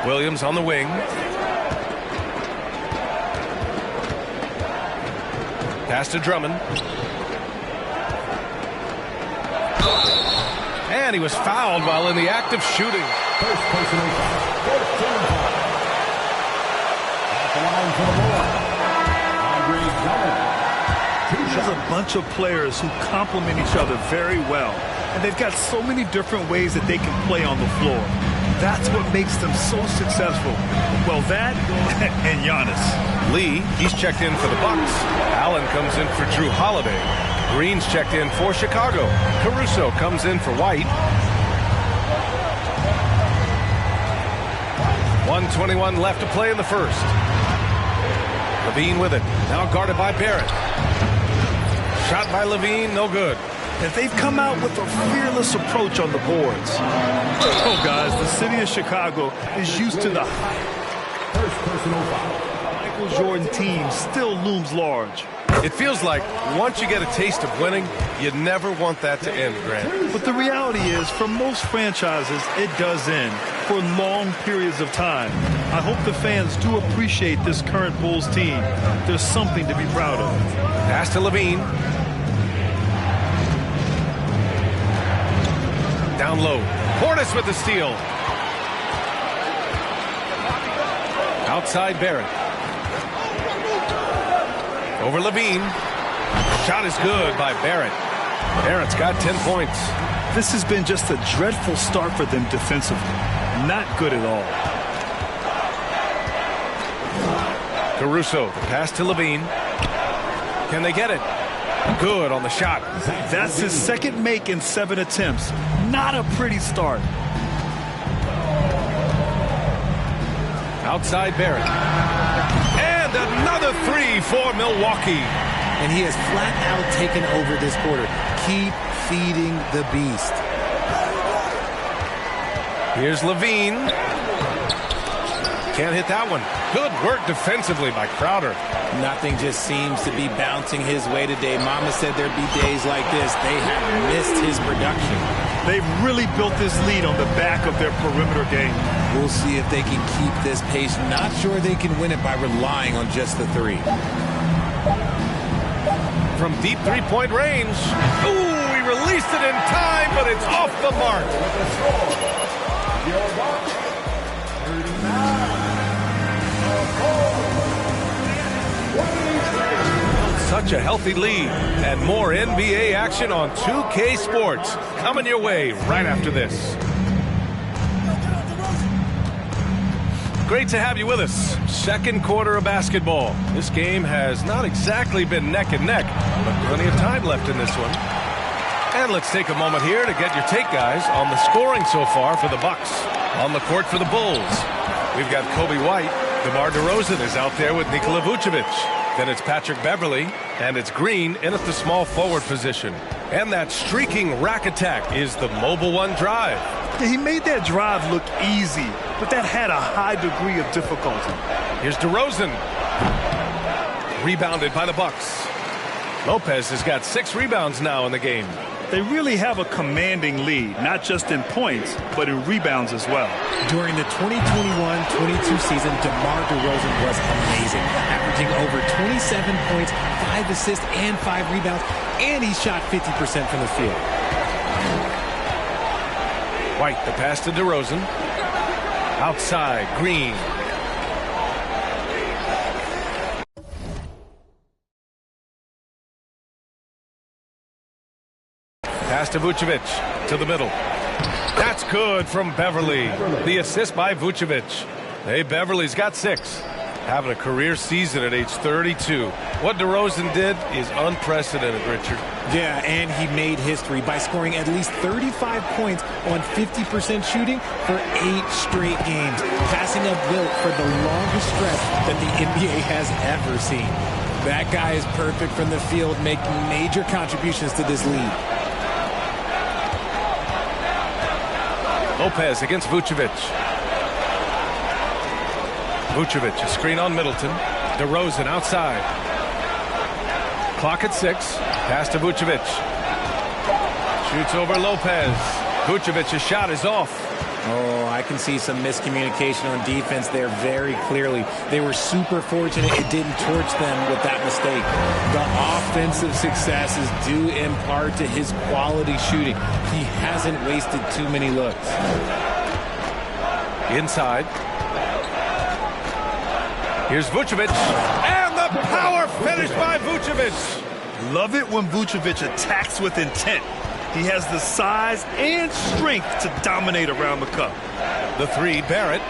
Williams on the wing. Pass to Drummond. And he was fouled while in the act of shooting. First personal foul. First team foul. At the line for the board, Andre Drummond. There's a bunch of players who complement each other very well. And they've got so many different ways that they can play on the floor. That's what makes them so successful. Well, that and Giannis. Lee, he's checked in for the Bucks. Allen comes in for Drew Holiday. Green's checked in for Chicago. Caruso comes in for White. 1:21 left to play in the first. Levine with it. Now guarded by Barrett. Shot by Levine, no good. And they've come out with a fearless approach on the boards. Oh, guys, the city of Chicago is used to the First personal foul. Michael Jordan team still looms large. It feels like once you get a taste of winning, you never want that to end, Grant. But the reality is, for most franchises, it does end for long periods of time. I hope the fans do appreciate this current Bulls team. There's something to be proud of. Pass to Levine. Down low. Portis with the steal. Outside Barrett. Over Levine. Shot is good by Barrett. Barrett's got 10 points. This has been just a dreadful start for them defensively. Not good at all. Caruso, the pass to Levine. Can they get it? Good on the shot. That's his second make in 7 attempts. Not a pretty start. Outside Barrett. And another three for Milwaukee. And he has flat out taken over this quarter. Keep feeding the beast. Here's Levine. Can't hit that one. Good work defensively by Crowder. Nothing just seems to be bouncing his way today. Mama said there'd be days like this. They have missed his production. They've really built this lead on the back of their perimeter game. We'll see if they can keep this pace. Not sure they can win it by relying on just the three. From deep three-point range. Ooh, he released it in time, but it's off the mark. Such a healthy lead, and more NBA action on 2K Sports coming your way right after this. Great to have you with us. Second quarter of basketball. This game has not exactly been neck and neck, but plenty of time left in this one. And let's take a moment here to get your take, guys, on the scoring so far for the Bucks. On the court for the Bulls, we've got Kobe White. DeMar DeRozan is out there with Nikola Vucevic. Then it's Patrick Beverley, and it's Green in at the small forward position. And that streaking rack attack is the Mobile One drive. Yeah, he made that drive look easy, but that had a high degree of difficulty. Here's DeRozan. Rebounded by the Bucks. Lopez has got 6 rebounds now in the game. They really have a commanding lead, not just in points, but in rebounds as well. During the 2021-22 season, DeMar DeRozan was amazing, averaging over 27 points, 5 assists, and 5 rebounds, and he shot 50% from the field. White, the pass to DeRozan. Outside, Green. Pass to Vucevic, to the middle. That's good from Beverley. The assist by Vucevic. Hey, Beverley's got 6. Having a career season at age 32. What DeRozan did is unprecedented, Richard. Yeah, and he made history by scoring at least 35 points on 50% shooting for 8 straight games, passing up Wilt for the longest stretch that the NBA has ever seen. That guy is perfect from the field, making major contributions to this lead. Lopez against Vucevic. Vucevic, a screen on Middleton. DeRozan outside. Clock at 6. Pass to Vucevic. Shoots over Lopez. Vucevic's shot is off. Oh, I can see some miscommunication on defense there very clearly. They were super fortunate it didn't torch them with that mistake. The offensive success is due in part to his quality shooting. He hasn't wasted too many looks. Inside. Here's Vucevic. And the power finish by Vucevic. Love it when Vucevic attacks with intent. He has the size and strength to dominate around the cup. The three, Barrett.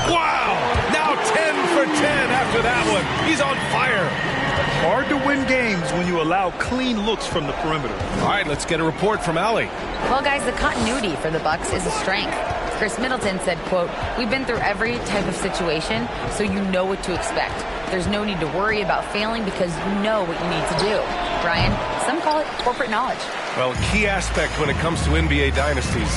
Wow! Now 10 for 10 after that one. He's on fire. Hard to win games when you allow clean looks from the perimeter. All right, let's get a report from Allie. Well, guys, the continuity for the Bucks is a strength. Chris Middleton said, quote, "We've been through every type of situation, so you know what to expect. There's no need to worry about failing because you know what you need to do." Brian, some call it corporate knowledge. Well, a key aspect when it comes to NBA dynasties.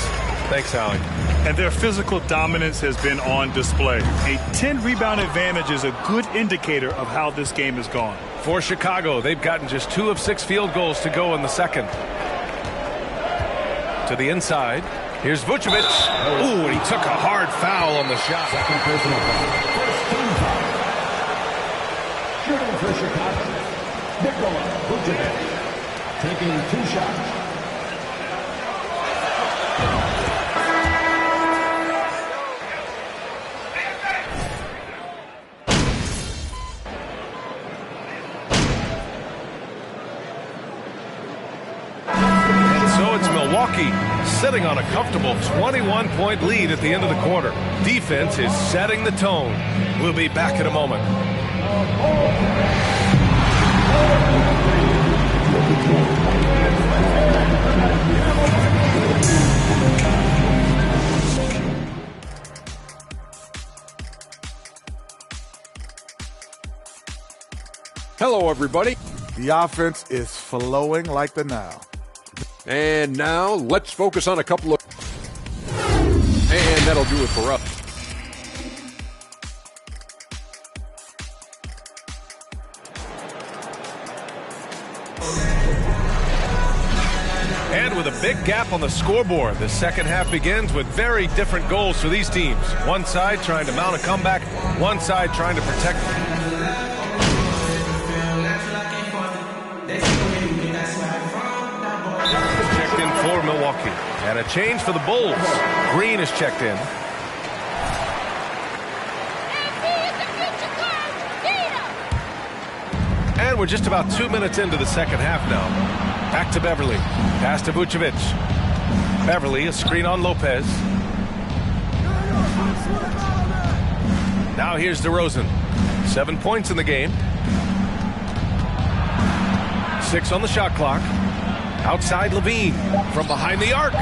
Thanks, Allie. And their physical dominance has been on display. A 10-rebound advantage is a good indicator of how this game has gone. For Chicago, they've gotten just 2 of 6 field goals to go in the second. To the inside. Here's Vucevic. Ooh, and he took a hard foul on the shot. Second personal foul. First team foul. Shooting for Chicago. Nikola Vucevic. Taking 2 shots. Milwaukee sitting on a comfortable 21-point lead at the end of the quarter. Defense is setting the tone. We'll be back in a moment. Hello, everybody. The offense is flowing like the Nile. And now let's focus on a couple of... And that'll do it for us. And with a big gap on the scoreboard, the second half begins with very different goals for these teams. One side trying to mount a comeback, one side trying to protect. Checked in for Milwaukee. And a change for the Bulls. Green is checked in. And we're just about 2 minutes into the second half now. Back to Beverly. Pass to Vucevic. Beverly, a screen on Lopez. Now here's DeRozan. 7 points in the game. 6 on the shot clock. Outside Levine from behind the arc.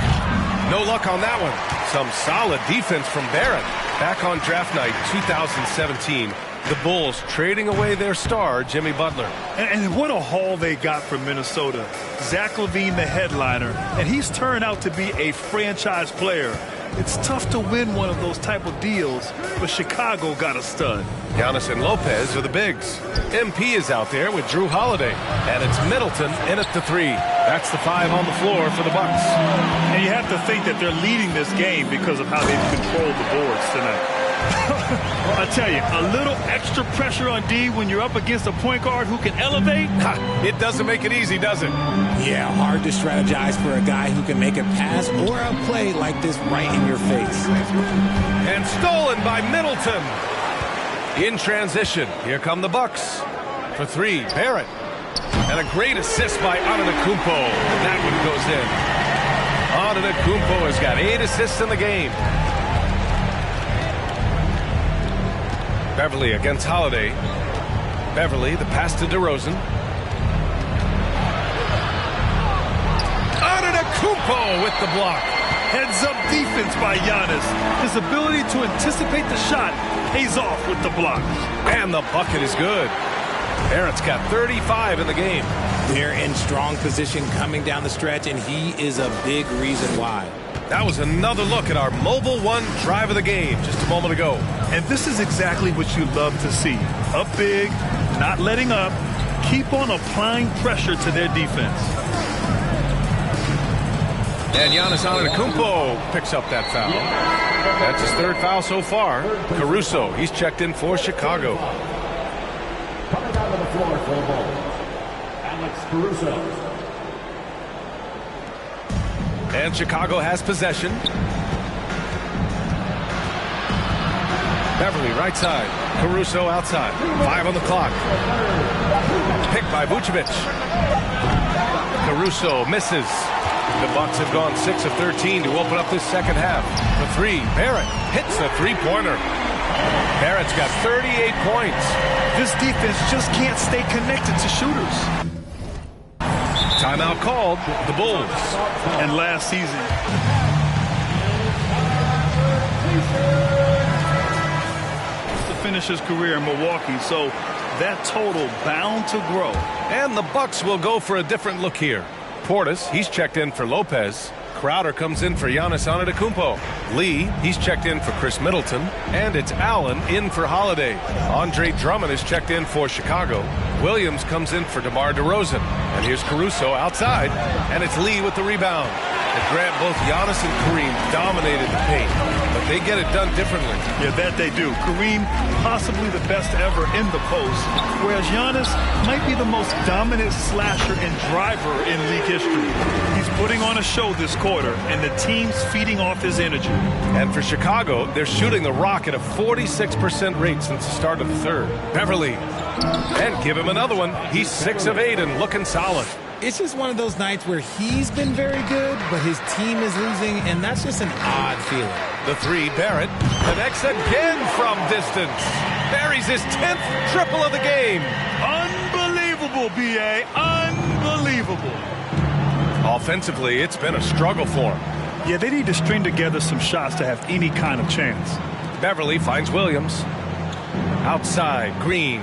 No luck on that one. Some solid defense from Barrett. Back on draft night 2017. The Bulls trading away their star, Jimmy Butler. And what a haul they got from Minnesota. Zach LaVine, the headliner, and he's turned out to be a franchise player. It's tough to win one of those type of deals, but Chicago got a stud. Giannis and Lopez are the bigs. MP is out there with Drew Holiday, and it's Middleton in at the 3. That's the 5 on the floor for the Bucks. And you have to think that they're leading this game because of how they've controlled the boards tonight. I tell you, a little extra pressure on D when you're up against a point guard who can elevate. It doesn't make it easy, does it? Yeah, hard to strategize for a guy who can make a pass or a play like this right in your face. And stolen by Middleton. In transition, here come the Bucks. For 3, Barrett. And a great assist by Antetokounmpo. And that one goes in. Antetokounmpo has got 8 assists in the game. Beverly against Holiday. Beverly, the pass to DeRozan. Antetokounmpo with the block. Heads-up defense by Giannis. His ability to anticipate the shot pays off with the block. And the bucket is good. Barrett's got 35 in the game. They're in strong position coming down the stretch, and he is a big reason why. That was another look at our Mobile One drive of the game just a moment ago. And this is exactly what you love to see. Up big, not letting up, keep on applying pressure to their defense. And Giannis Antetokounmpo picks up that foul. That's his third foul so far. Caruso, he's checked in for Chicago. Coming out of the floor for the ball, Alex Caruso. And Chicago has possession. Beverly right side. Caruso outside. 5 on the clock. Picked by Vucevic. Caruso misses. The Bucks have gone 6 of 13 to open up this second half. The three. Barrett hits the three-pointer. Barrett's got 38 points. This defense just can't stay connected to shooters. Timeout called. The Bulls. And last season, to finish his career in Milwaukee, so that total bound to grow. And the Bucks will go for a different look here. Portis, he's checked in for Lopez. Crowder comes in for Giannis Antetokounmpo. Lee, he's checked in for Chris Middleton. And it's Allen in for Holiday. Andre Drummond is checked in for Chicago. Williams comes in for DeMar DeRozan. And here's Caruso outside. And it's Lee with the rebound. At Grant, both Giannis and Kareem dominated the paint, but they get it done differently. Yeah, that they do. Kareem, possibly the best ever in the post, whereas Giannis might be the most dominant slasher and driver in league history. He's putting on a show this quarter, and the team's feeding off his energy. And for Chicago, they're shooting the rock at a 46% rate since the start of the third. Beverly, and give him another one. He's 6 of 8 and looking solid. It's just one of those nights where he's been very good, but his team is losing, and that's just an odd feeling. The three, Barrett, connects again from distance. Buries his 10th triple of the game. Unbelievable, B.A. Unbelievable. Offensively, it's been a struggle for him. Yeah, they need to string together some shots to have any kind of chance. Beverly finds Williams. Outside, Green.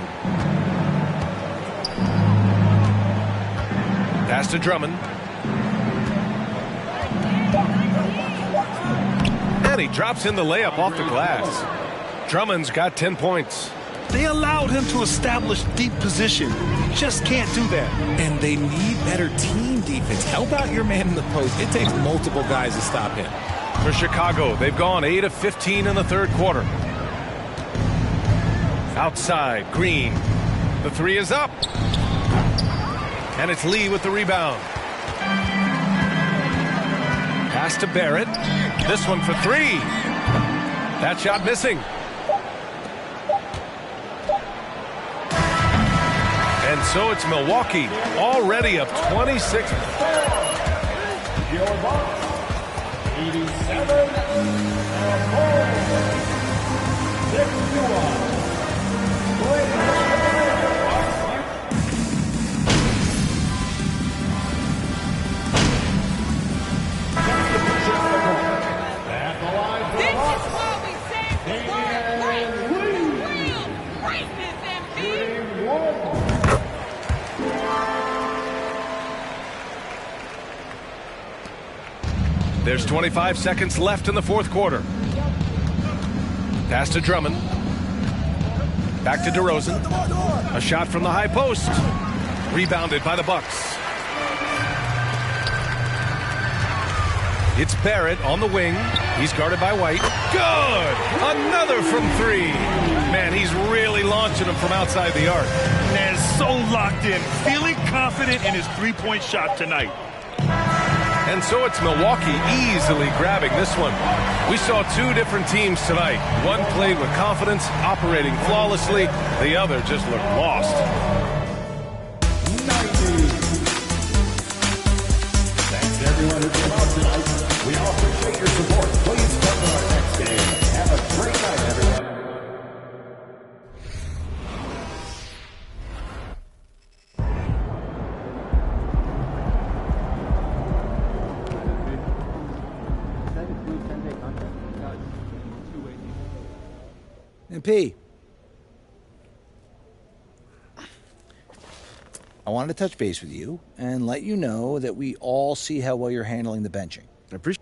Pass to Drummond. And he drops in the layup off the glass. Drummond's got 10 points. They allowed him to establish deep position. Just can't do that. And they need better team defense. Help out your man in the post. It takes multiple guys to stop him. For Chicago, they've gone 8 of 15 in the third quarter. Outside, Green. The three is up. And it's Lee with the rebound. Pass to Barrett. This one for 3. That shot missing. And so it's Milwaukee, already up 26. Your Bucks, 87-4. 6-1. There's 25 seconds left in the fourth quarter. Pass to Drummond. Back to DeRozan. A shot from the high post. Rebounded by the Bucks. It's Barrett on the wing. He's guarded by White. Good! Another from 3. Man, he's really launching them from outside the arc. And so locked in, feeling confident in his three-point shot tonight. And so it's Milwaukee easily grabbing this one. We saw 2 different teams tonight. One played with confidence, operating flawlessly. The other just looked lost. 90. Thanks to everyone who came out tonight. We all appreciate your support. Please come to our next game. Have a great night, everyone. And P, I wanted to touch base with you and let you know that we all see how well you're handling the benching. I appreciate it.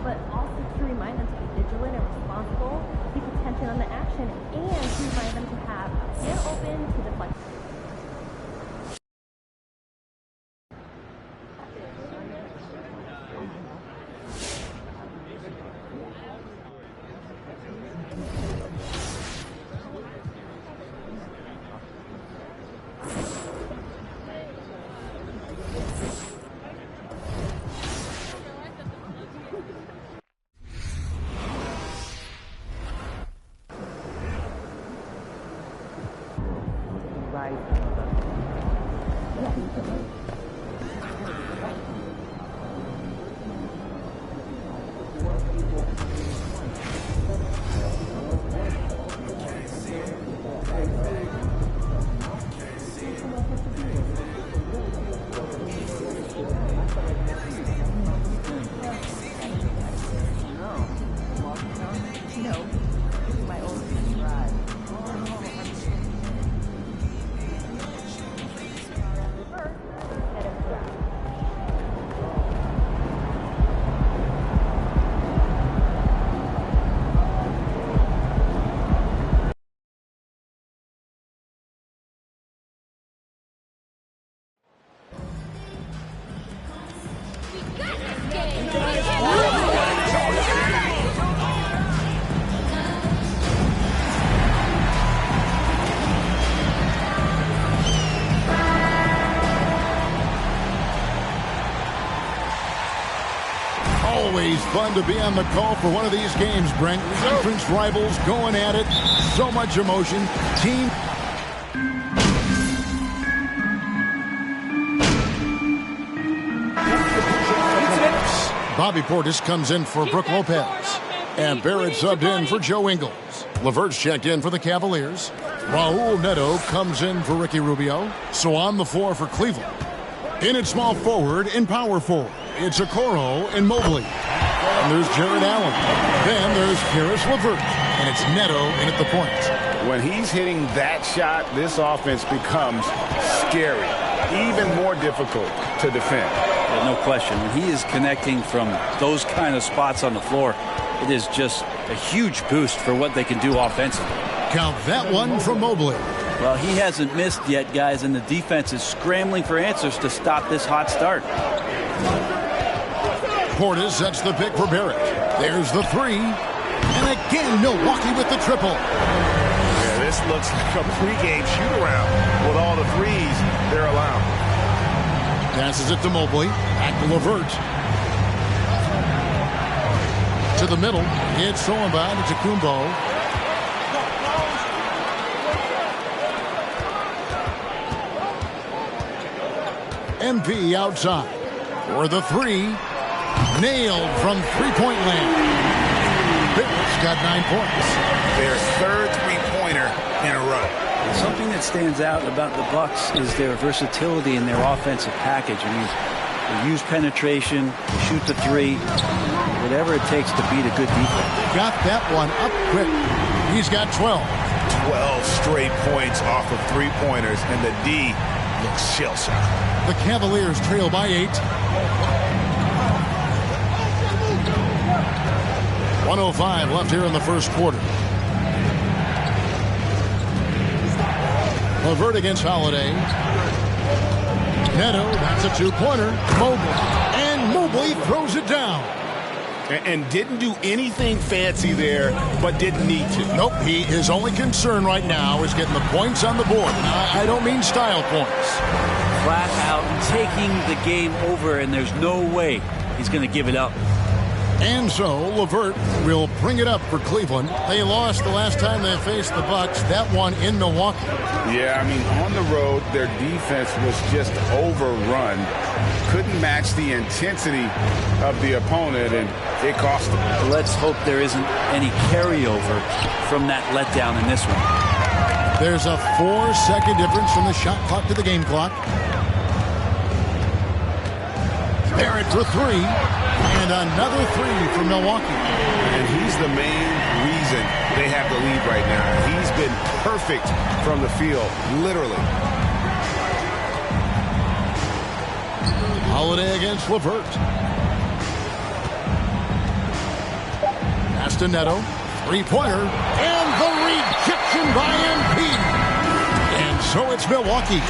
But also to remind them to be vigilant and responsible, keep attention on the action, and to remind them to have a hand open to deflect. Always fun to be on the call for one of these games, Brent. Conference rivals going at it. So much emotion. Team. Bobby Portis comes in for Brook Lopez. And Barrett subbed in for Joe Ingles. LeVert's checked in for the Cavaliers. Raul Neto comes in for Ricky Rubio. So on the floor for Cleveland. In at small forward and power forward, it's Okoro and Mobley. And there's Jared Allen. Then there's Caris LeVert. And it's Neto in at the point. When he's hitting that shot, this offense becomes scary. Even more difficult to defend. Yeah, no question. When he is connecting from those kind of spots on the floor, it is just a huge boost for what they can do offensively. Count that one from Mobley. Well, he hasn't missed yet, guys, and the defense is scrambling for answers to stop this hot start. Portis sets the pick for Barrett. There's the three. And again, Milwaukee with the triple. Yeah, this looks like a pregame shoot-around with all the threes they're allowing. Passes it to Mobley. Back to LeVert. To the middle. It's Solenbad. It's Akumbo. MP outside for the three. Nailed from three-point land. Barrett's got 9 points. Their third three-pointer in a row. Something that stands out about the Bucks is their versatility in their offensive package. I mean, they use penetration, they shoot the three, whatever it takes to beat a good defense. Got that one up quick. He's got 12. 12 straight points off of three-pointers, and the D looks shell-shocked. The Cavaliers trail by 8. 1:05 left here in the first quarter. LeVert against Holiday. Neto, that's a two-pointer. Mobley. And Mobley throws it down. And didn't do anything fancy there, but didn't need to. Nope, his only concern right now is getting the points on the board. I don't mean style points. Flat out taking the game over, and there's no way he's going to give it up. And so LeVert will bring it up for Cleveland. They lost the last time they faced the Bucks, that one in Milwaukee. Yeah, I mean, on the road, their defense was just overrun. Couldn't match the intensity of the opponent, and it cost them. Let's hope there isn't any carryover from that letdown in this one. There's a 4-second difference from the shot clock to the game clock. Barrett for three. And another three from Milwaukee. And he's the main reason they have the lead right now. He's been perfect from the field, literally. Holiday against LeVert. Pass to Neto. Three-pointer. And the rejection by MP. And so it's Milwaukee.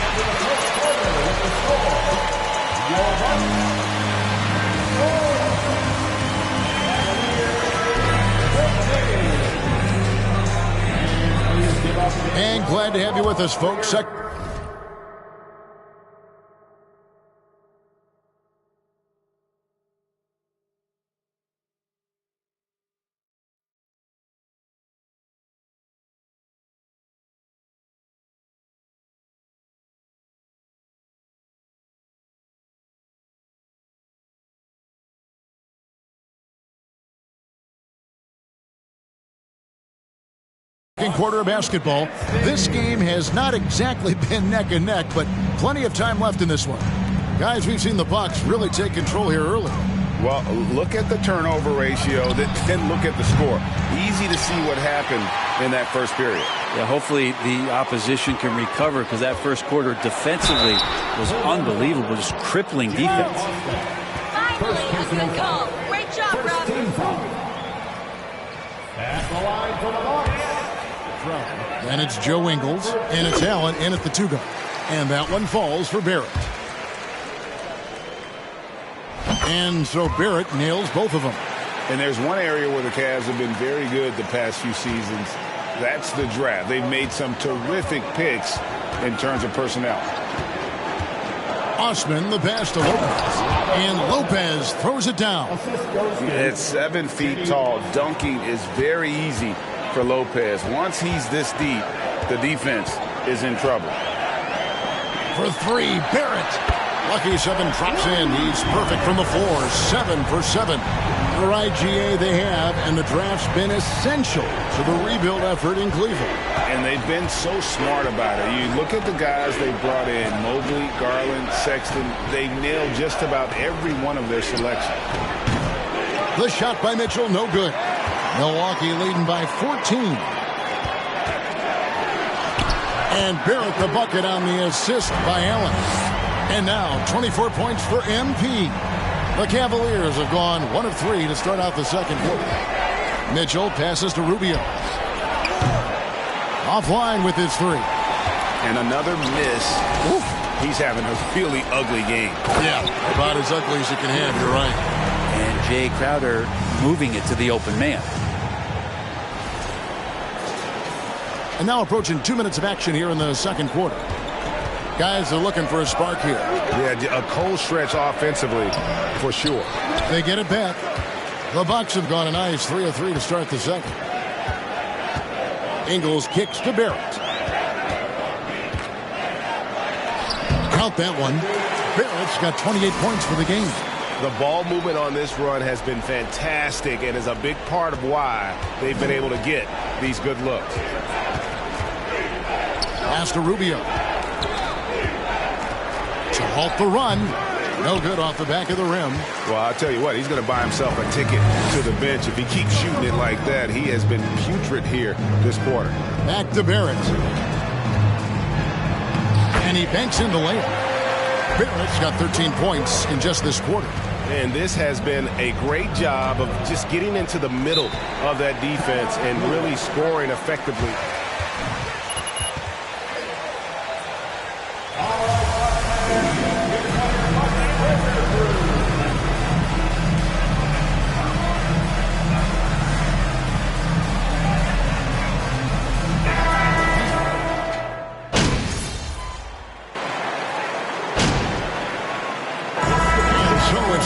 And glad to have you with us, folks. Second quarter of basketball. This game has not exactly been neck and neck, but plenty of time left in this one. Guys, we've seen the Bucks really take control here early. Well, look at the turnover ratio, then look at the score. Easy to see what happened in that first period. Yeah, hopefully the opposition can recover, because that first quarter defensively was unbelievable, just crippling defense. Finally, a good call. Great job, Rob. At the line for the Bucks. And it's Joe Ingles, and it's Allen in at the two-guard. And that one falls for Barrett. And so Barrett nails both of them. And there's one area where the Cavs have been very good the past few seasons. That's the draft. They've made some terrific picks in terms of personnel. Osman, the pass to Lopez. And Lopez throws it down. At 7 feet tall, dunking is very easy for Lopez. Once he's this deep, the defense is in trouble. For three, Barrett. Lucky 7 drops in. He's perfect from the floor. 7 for 7. The right GA they have, and the draft's been essential to the rebuild effort in Cleveland. And they've been so smart about it. You look at the guys they brought in, Mobley, Garland, Sexton. They nailed just about every one of their selections. The shot by Mitchell, no good. Milwaukee leading by 14. And Barrett the bucket on the assist by Allen. And now 24 points for MP. The Cavaliers have gone 1 of 3 to start out the second quarter. Mitchell passes to Rubio. Offline with his 3. And another miss. Oof. He's having a really ugly game. Yeah, about as ugly as you can have, you're right. And Jay Crowder moving it to the open man. And now approaching 2 minutes of action here in the second quarter. Guys are looking for a spark here. Yeah, a cold stretch offensively for sure. They get it back. The Bucks have gone a nice 3 of 3 to start the second. Ingles kicks to Barrett. Count that one. Barrett's got 28 points for the game. The ball movement on this run has been fantastic and is a big part of why they've been able to get these good looks. Pass to Rubio. To halt the run. No good off the back of the rim. Well, I'll tell you what, he's going to buy himself a ticket to the bench if he keeps shooting it like that. He has been putrid here this quarter. Back to Barrett. And he banks in the layup. Barrett's got 13 points in just this quarter. And this has been a great job of just getting into the middle of that defense and really scoring effectively.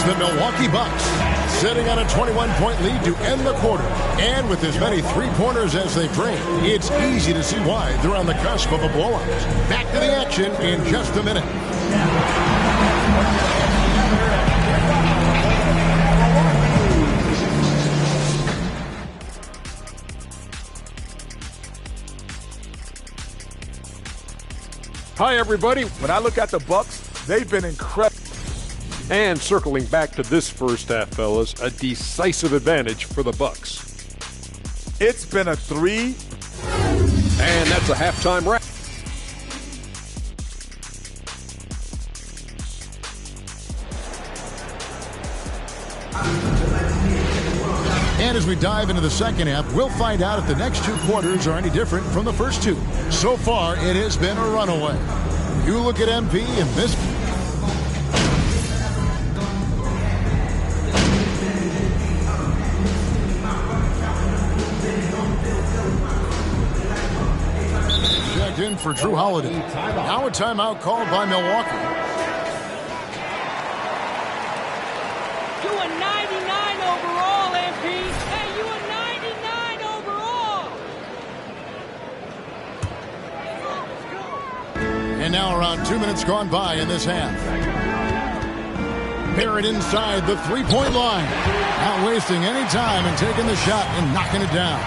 The Milwaukee Bucks sitting on a 21-point lead to end the quarter. And with as many three-pointers as they bring, it's easy to see why they're on the cusp of a blowout. Back to the action in just a minute. Hi, everybody. When I look at the Bucks, they've been incredible. And circling back to this first half, fellas, a decisive advantage for the Bucks. It's been a 3. And that's a halftime wrap. And as we dive into the second half, we'll find out if the next 2 quarters are any different from the first 2. So far, it has been a runaway. You look at MP and this. Checked in for Drew Holiday. Now a timeout called by Milwaukee. You a 99 overall, MP. Hey, you a 99 overall. And now around 2 minutes gone by in this half. Barrett inside the three-point line. Not wasting any time and taking the shot and knocking it down.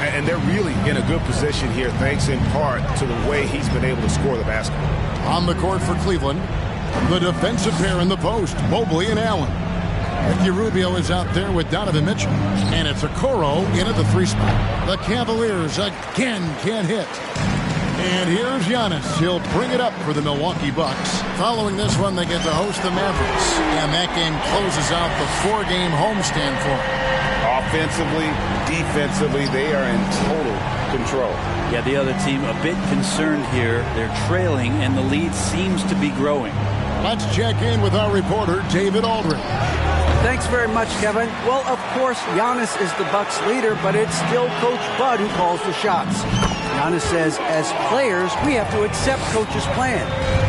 And they're really in a good position here, thanks in part to the way he's been able to score the basketball. On the court for Cleveland, the defensive pair in the post, Mobley and Allen. Ricky Rubio is out there with Donovan Mitchell. And it's Okoro in at the 3 spot. The Cavaliers again can't hit. And here's Giannis. He'll bring it up for the Milwaukee Bucks. Following this one, they get to host the Mavericks. And that game closes out the 4-game homestand for them. Offensively, defensively, they are in total control. Yeah, the other team a bit concerned here. They're trailing, and the lead seems to be growing. Let's check in with our reporter, David Aldridge. Thanks very much, Kevin. Well, of course, Giannis is the Bucks leader, but it's still Coach Bud who calls the shots. Giannis says, as players, we have to accept Coach's plan.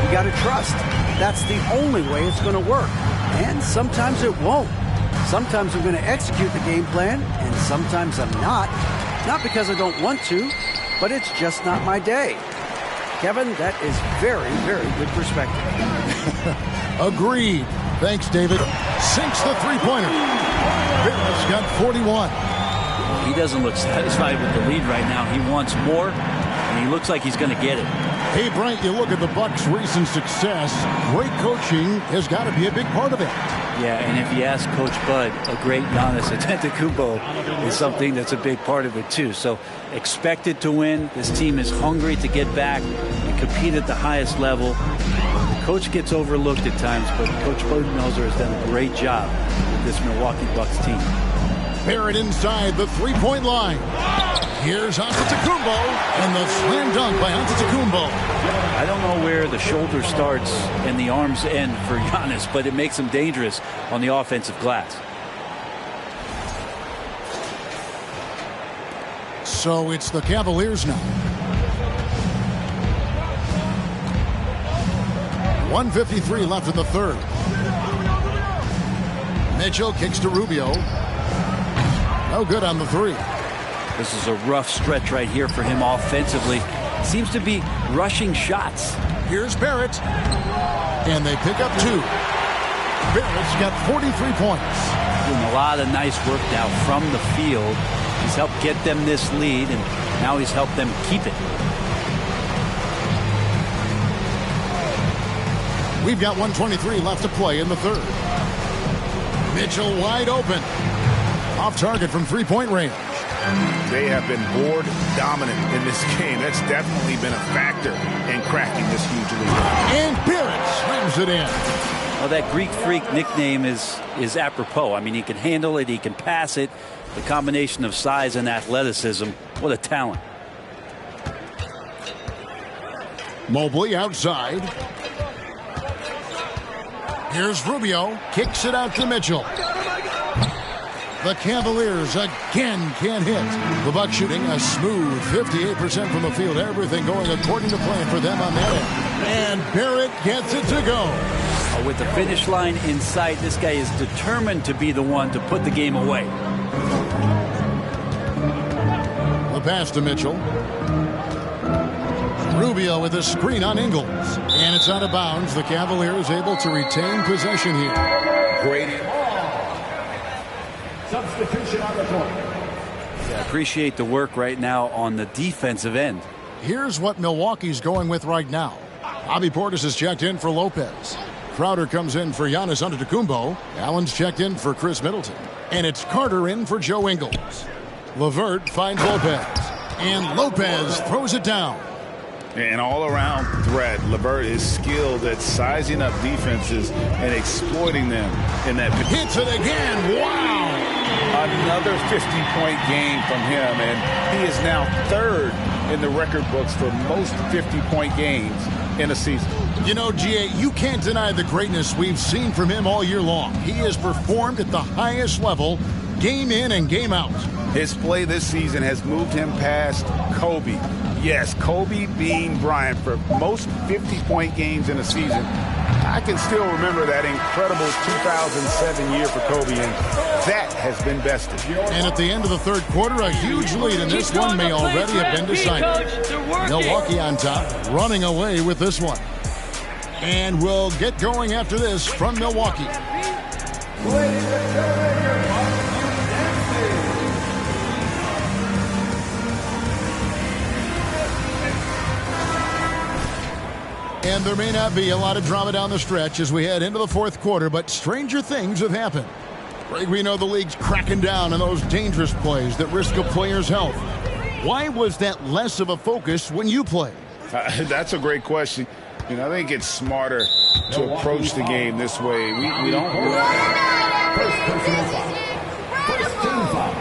We got to trust. That's the only way it's going to work. And sometimes it won't. Sometimes I'm going to execute the game plan, and sometimes I'm not. Not because I don't want to, but it's just not my day. Kevin, that is very, very good perspective. Agreed. Thanks, David. Sinks the three-pointer. Barrett's got 41. He doesn't look satisfied with the lead right now. He wants more, and he looks like he's going to get it. Hey, Bryant, you look at the Bucks' recent success. Great coaching has got to be a big part of it. Yeah, and if you ask Coach Bud, a great Giannis Antetokounmpo is something that's a big part of it, too. So expected to win. This team is hungry to get back and compete at the highest level. The coach gets overlooked at times, but Coach Budenholzer has done a great job with this Milwaukee Bucks team. Barrett inside the three-point line. Here's Antetokounmpo, and the slam dunk by Antetokounmpo. I don't know where the shoulder starts and the arms end for Giannis, but it makes him dangerous on the offensive glass. So it's the Cavaliers now. 1:53 left in the third. Mitchell kicks to Rubio. No good on the three. This is a rough stretch right here for him offensively. Seems to be rushing shots. Here's Barrett. And they pick up 2. Barrett's got 43 points. Doing a lot of nice work now from the field. He's helped get them this lead, and now he's helped them keep it. We've got 1:23 left to play in the third. Mitchell wide open. Off target from three-point range. They have been board dominant in this game. That's definitely been a factor in cracking this huge lead. And Barrett slams it in. Well, that Greek Freak nickname is apropos. I mean, he can handle it, he can pass it. The combination of size and athleticism, what a talent. Mobley outside. Here's Rubio. Kicks it out to Mitchell. The Cavaliers again can't hit. The Bucks shooting a smooth 58% from the field. Everything going according to plan for them on that end. And Barrett gets it to go. With the finish line in sight, this guy is determined to be the one to put the game away. The pass to Mitchell. Rubio with a screen on Ingles. And it's out of bounds. The Cavaliers able to retain possession here. Great. Substitution on the court. Yeah, appreciate the work right now on the defensive end. Here's what Milwaukee's going with right now. Bobby Portis has checked in for Lopez. Crowder comes in for Giannis Antetokounmpo. Allen's checked in for Chris Middleton. And it's Carter in for Joe Ingles. LeVert finds Lopez. And Lopez throws it down. An all-around threat. LeVert is skilled at sizing up defenses and exploiting them in that. Hits it again. Wow. Another 50-point game from him, and he is now third in the record books for most 50-point games in a season. You know, G.A., you can't deny the greatness we've seen from him all year long. He has performed at the highest level, game in and game out. His play this season has moved him past Kobe. Yes, Kobe being Bryant for most 50-point games in a season. I can still remember that incredible 2007 year for Kobe, and that has been bested. And at the end of the third quarter, a huge lead in this one may already have been decided. Milwaukee on top, running away with this one. And we'll get going after this from Milwaukee. Ladies and gentlemen, your And there may not be a lot of drama down the stretch as we head into the fourth quarter, but stranger things have happened. Greg, we know the league's cracking down on those dangerous plays that risk a player's health. Why was that less of a focus when you play? That's a great question. You know, I think it's smarter to approach the game this way. We don't. First personal foul. First team foul.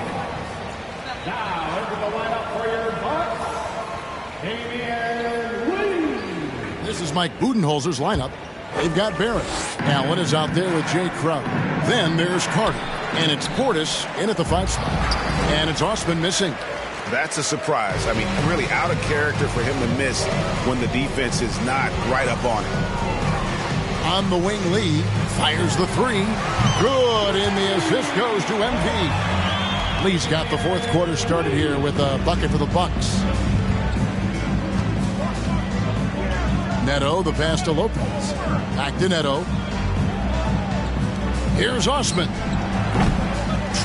Now into the lineup for your Bucks, Damian Williams. This is Mike Budenholzer's lineup. They've got Barrett. Allen is out there with Jay Crowder. Then there's Carter. And it's Portis in at the 5 spot. And it's Osman missing. That's a surprise. I mean, really out of character for him to miss when the defense is not right up on him. On the wing, Lee fires the 3. Good, and the assist goes to MP. Lee's got the fourth quarter started here with a bucket for the Bucks. Neto, the pass to Lopez. Back to Neto. Here's Osman.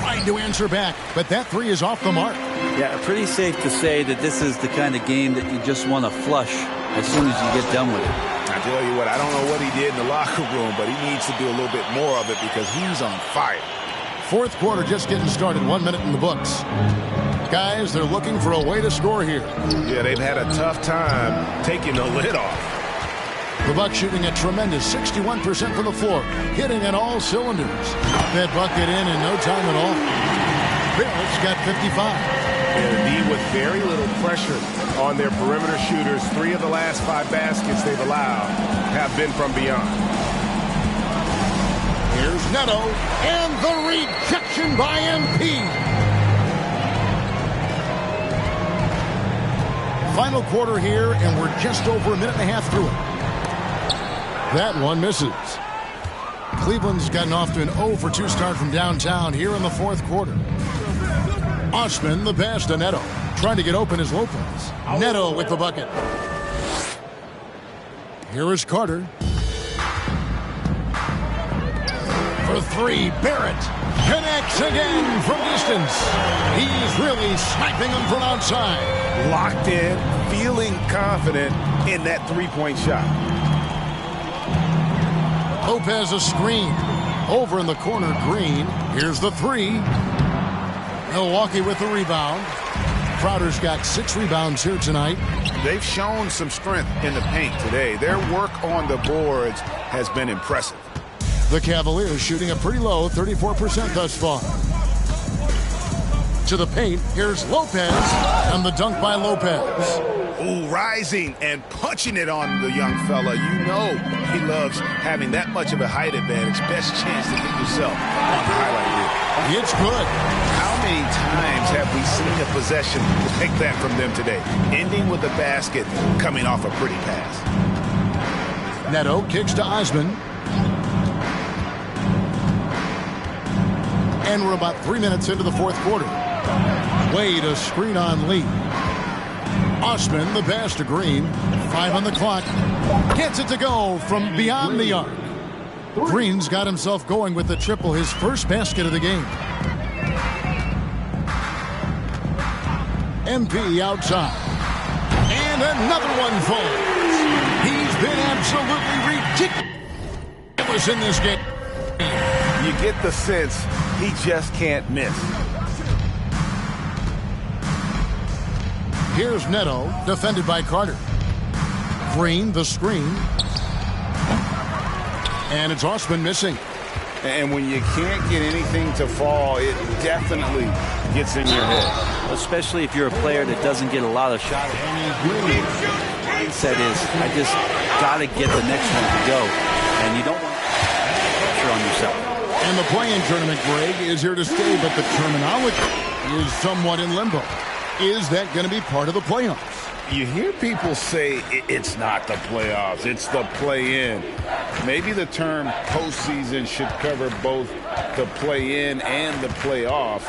Trying to answer back, but that 3 is off the mark. Yeah, pretty safe to say that this is the kind of game that you just want to flush as soon as you get done with it. I tell you what, I don't know what he did in the locker room, but he needs to do a little bit more of it because he's on fire. Fourth quarter just getting started, 1 minute in the books. Guys, they're looking for a way to score here. Yeah, they've had a tough time taking the lid off. The Bucks shooting a tremendous 61% from the floor, hitting on all cylinders. That bucket in no time at all. Barrett's got 55. And with very little pressure on their perimeter shooters. 3 of the last 5 baskets they've allowed have been from beyond. Here's Neto, and the rejection by MP. Final quarter here, and we're just over a minute and a half through it. That one misses. Cleveland's gotten off to an 0-for-2 start from downtown here in the fourth quarter. Osman, the pass to Neto. Trying to get open is Lopez. Neto with the bucket. Here is Carter. For 3, Barrett connects again from distance. He's really sniping them from outside. Locked in, feeling confident in that 3-point shot. Lopez a screen. Over in the corner, Green. Here's the 3. Milwaukee with the rebound. Crowder's got 6 rebounds here tonight. They've shown some strength in the paint today. Their work on the boards has been impressive. The Cavaliers shooting a pretty low 34% thus far. To the paint, here's Lopez, and the dunk by Lopez. Ooh, rising and punching it on the young fella. You know he loves having that much of a height advantage. Best chance to get yourself on the highlight reel. It's good. How many times have we seen a possession like that from them today? Ending with a basket, coming off a pretty pass. Neto kicks to Osman. And we're about 3 minutes into the fourth quarter. Wade a screen on Lee. Osman, the pass to Green. 5 on the clock. Gets it to go from beyond the arc. Green's got himself going with the triple, his first basket of the game. MP outside. And another one falls. He's been absolutely ridiculous in this game. You get the sense he just can't miss. Here's Neto, defended by Carter. Green, the screen. And it's Osman missing. And when you can't get anything to fall, it definitely gets in your head. Especially if you're a player that doesn't get a lot of shots. Mindset is, I just got to get the next one to go. And you don't want pressure on yourself. And the play-in tournament, Greg, is here to stay, but the terminology is somewhat in limbo. Is that going to be part of the playoffs? You hear people say it's not the playoffs, it's the play-in. Maybe the term postseason should cover both the play-in and the playoff.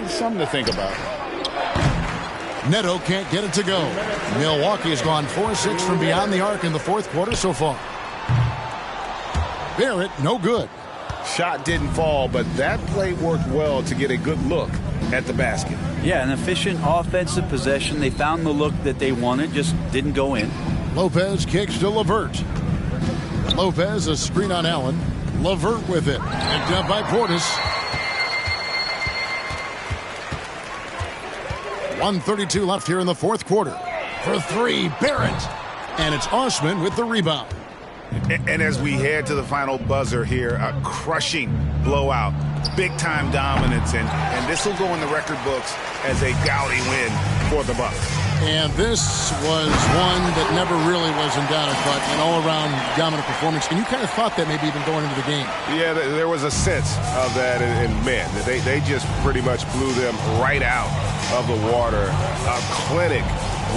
Something to think about. Neto can't get it to go. Milwaukee has gone 4-6 from beyond the arc in the fourth quarter so far. Barrett, no good. Shot didn't fall, but that play worked well to get a good look at the basket. Yeah, an efficient offensive possession. They found the look that they wanted, just didn't go in. Lopez kicks to LeVert. Lopez, a screen on Allen. LeVert with it. Picked up by Portis. 1:32 left here in the fourth quarter. For three, Barrett. And it's Osman with the rebound. And as we head to the final buzzer here, a crushing blowout, big-time dominance, and this will go in the record books as a gaudy win for the Bucks. And this was one that never really was in doubt, but an all-around dominant performance. And you kind of thought that maybe even going into the game. Yeah, there was a sense of that, and man, they just pretty much blew them right out of the water. A clinic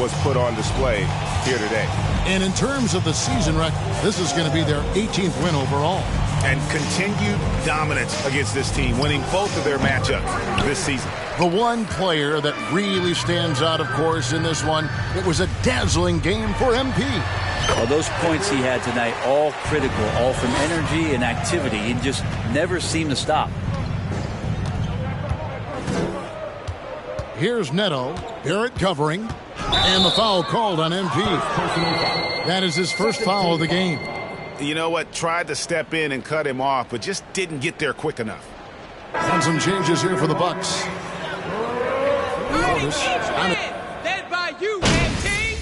was put on display here today. And in terms of the season record, this is going to be their 18th win overall. And continued dominance against this team, winning both of their matchups this season. The one player that really stands out, of course, in this one, it was a dazzling game for MP. Well, those points he had tonight, all critical, all from energy and activity. He just never seemed to stop. Here's Neto, Barrett covering, and the foul called on MP. That is his first foul of the game. You know what? Tried to step in and cut him off, but just didn't get there quick enough. And some changes here for the Bucks. Led by you, MT.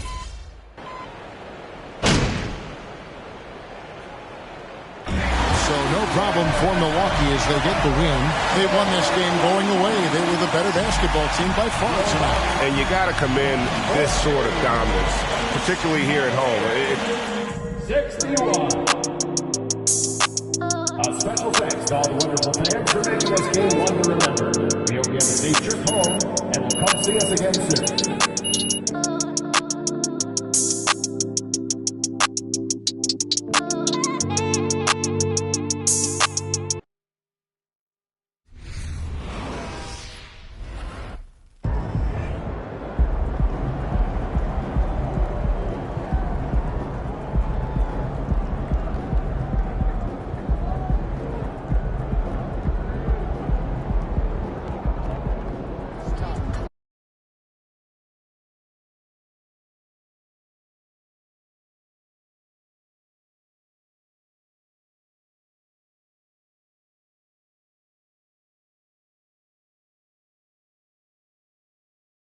So no problem for Milwaukee as they get the win. They won this game going away. They were the better basketball team by far tonight. And you got to commend this sort of dominance, particularly here at home. 61. A special thanks to all the wonderful fans for making this game one to remember. We hope you have a safe trip home and will come see us again soon.